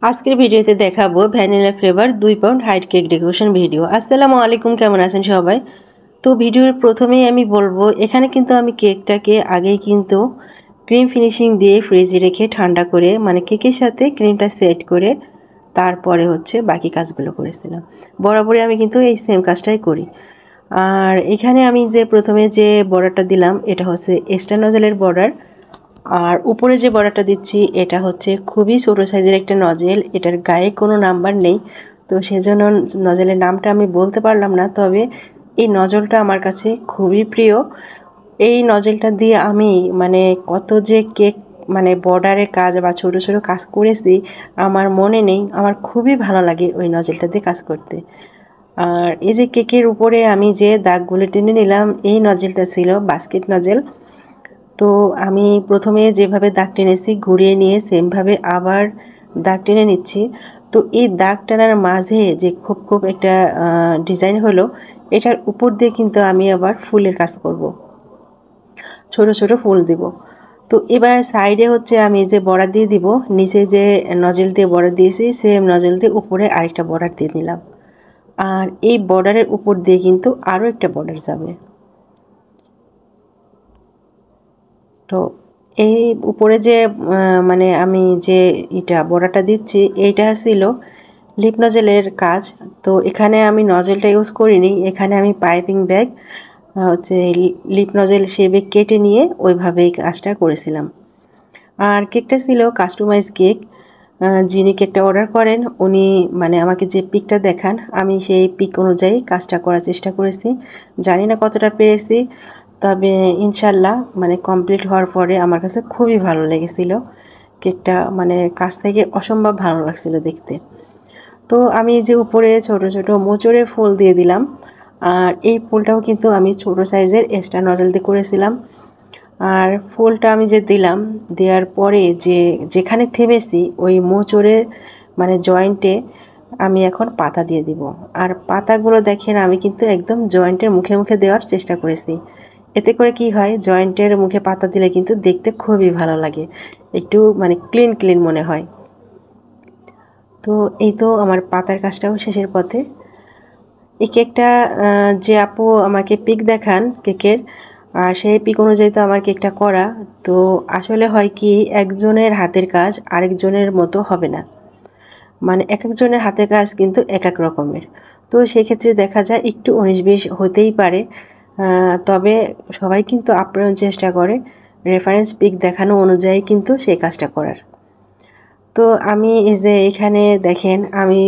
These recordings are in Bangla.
আজকের ভিডিওতে দেখাবো vanilla flavour 2 pound height cake decoration video. আসসালামু আলাইকুম, কেমন আছেন সবাই? তো ভিডিওর প্রথমেই আমি বলবো, এখানে কিন্তু আমি কেকটাকে আগেই কিন্তু ক্রিম ফিনিশিং দিয়ে ফ্রিজে রেখে ঠান্ডা করে মানে কেকের সাথে ক্রিমটা সেট করে তারপরে হচ্ছে বাকি কাজগুলো করেছিলাম। বরাবরই আমি কিন্তু এই সেম কাজটাই করি। আর এখানে আমি যে প্রথমে যে বর্ডারটা দিলাম এটা হচ্ছে এক্সট্রা নজেলের বর্ডার। আর উপরে যে বর্ডারটা দিচ্ছি এটা হচ্ছে খুবই ছোটো সাইজের একটা নজেল, এটার গায়ে কোনো নাম্বার নেই, তো সেজন্য নজেলের নামটা আমি বলতে পারলাম না। তবে এই নজলটা আমার কাছে খুবই প্রিয়। এই নজলটা দিয়ে আমি মানে কত যে কেক মানে বর্ডারের কাজ বা ছোটো ছোটো কাজ করেছি আমার মনে নেই, আমার খুবই ভালো লাগে ওই নজলটা দিয়ে কাজ করতে। আর এই যে কেকের উপরে আমি যে দাগগুলো টেনে নিলাম এই নজলটা ছিল বাস্কেট নজেল। তো আমি প্রথমে যেভাবে দাগ টেনেছি ঘুরিয়ে নিয়ে সেমভাবে আবার দাগ টেনে নিচ্ছি। তো এই দাগ টানার মাঝে যে খুব একটা ডিজাইন হলো, এটার উপর দিয়ে কিন্তু আমি আবার ফুলের কাজ করব, ছোট ছোট ফুল দিব। তো এবার সাইডে হচ্ছে আমি যে বর্ডার দিয়ে দিব, নিচে যে নজল দিয়ে বর্ডার দিয়েছি সেম নজল দিয়ে উপরে আরেকটা বর্ডার দিয়ে দিলাম। আর এই বর্ডারের উপর দিয়ে কিন্তু আরও একটা বর্ডার যাবে। তো এই উপরে যে মানে আমি যে বর্ডারটা দিচ্ছি এইটা ছিল লিপ নজেলের কাজ। তো এখানে আমি নজেলটা ইউজ করিনি, এখানে আমি পাইপিং ব্যাগ হচ্ছে লিপ নজেল শেপে কেটে নিয়ে ওইভাবেই কাজটা করেছিলাম। আর কেকটা ছিল কাস্টমাইজ কেক। যিনি কেকটা অর্ডার করেন উনি মানে আমাকে যে পিকটা দেখান আমি সেই পিক অনুযায়ী কাজটা করার চেষ্টা করেছি। জানি না কতটা পেরেছি, তবে ইনশাল্লাহ মানে কমপ্লিট হওয়ার পরে আমার কাছে খুবই ভালো লেগেছিল কেকটা, মানে কাছ থেকে অসম্ভব ভালো লাগছিল দেখতে। তো আমি যে উপরে ছোট ছোট মোচড়ের ফুল দিয়ে দিলাম। আর এই ফুলটাও কিন্তু আমি ছোট সাইজের এক্সট্রা নজল দিয়ে করেছিলাম। আর ফুলটা আমি যে দিলাম, দেওয়ার পরে যেখানে থেমেছি ওই মোচড়ের মানে জয়েন্টে আমি এখন পাতা দিয়ে দিব। আর পাতাগুলো দেখেন আমি কিন্তু একদম জয়েন্টের মুখে মুখে দেওয়ার চেষ্টা করেছি। এতে করে কি হয়, জয়েন্টের মুখে পাতা দিলে কিন্তু দেখতে খুবই ভালো লাগে, একটু মানে ক্লিন ক্লিন মনে হয়। তো এই তো আমার পাতার কাজটাও শেষের পথে। এই কেকটা যে আপু আমাকে পিক দেখান কেকের, আর সেই পিক অনুযায়ী তো আমার কেকটা করা। তো আসলে হয় কি, একজনের হাতের কাজ আরেকজনের মতো হবে না, মানে এক একজনের হাতের কাজ কিন্তু এক এক রকমের। তো সেক্ষেত্রে দেখা যায় একটু 19-20 হতেই পারে। তবে সবাই কিন্তু আপ্রাণ চেষ্টা করে রেফারেন্স পিক দেখানো অনুযায়ী কিন্তু সেই কাজটা করার। তো আমি এই যে এখানে দেখেন, আমি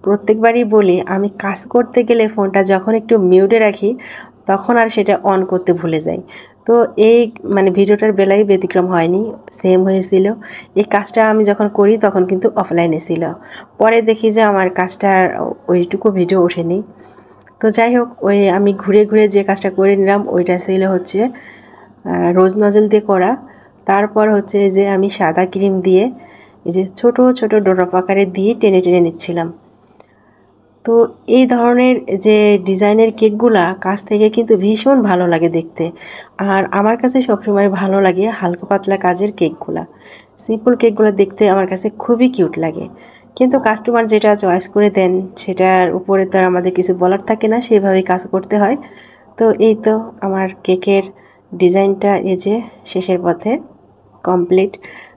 প্রত্যেকবারই বলি আমি কাজ করতে গেলে ফোনটা যখন একটু মিউটে রাখি তখন আর সেটা অন করতে ভুলে যাই। তো এই মানে ভিডিওটার বেলায় ব্যতিক্রম হয়নি, সেম হয়েছিল। এই কাজটা আমি যখন করি তখন কিন্তু অফলাইনে ছিল, পরে দেখি যে আমার কাজটার ওইটুকু ভিডিও ওঠেনি। তো যাই হোক, ওই আমি ঘুরে ঘুরে যে কাজটা করে নিলাম ওইটা ছিল হচ্ছে রোজ নজল দিয়ে করা। তারপর হচ্ছে যে আমি সাদা ক্রিম দিয়ে এই যে ছোট ছোট ডোরপ আকারে দিয়ে টেনে টেনে নিচ্ছিলাম। তো এই ধরনের যে ডিজাইনের কেকগুলা কাছ থেকে কিন্তু ভীষণ ভালো লাগে দেখতে। আর আমার কাছে সবসময় ভালো লাগে হালকা পাতলা কাজের কেকগুলা। সিম্পল কেকগুলো দেখতে আমার কাছে খুবই কিউট লাগে, কিন্তু কাস্টমার যেটা চয়েস করে দেন সেটার উপরে তো আর আমাদের কিছু বলার থাকে না, সেইভাবেই কাজ করতে হয়। তো এই তো আমার কেকের ডিজাইনটা এই যে শেষের পথে কমপ্লিট।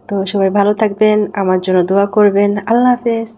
তো সবাই ভালো থাকবেন, আমার জন্য দোয়া করবেন। আল্লাহ হাফেজ।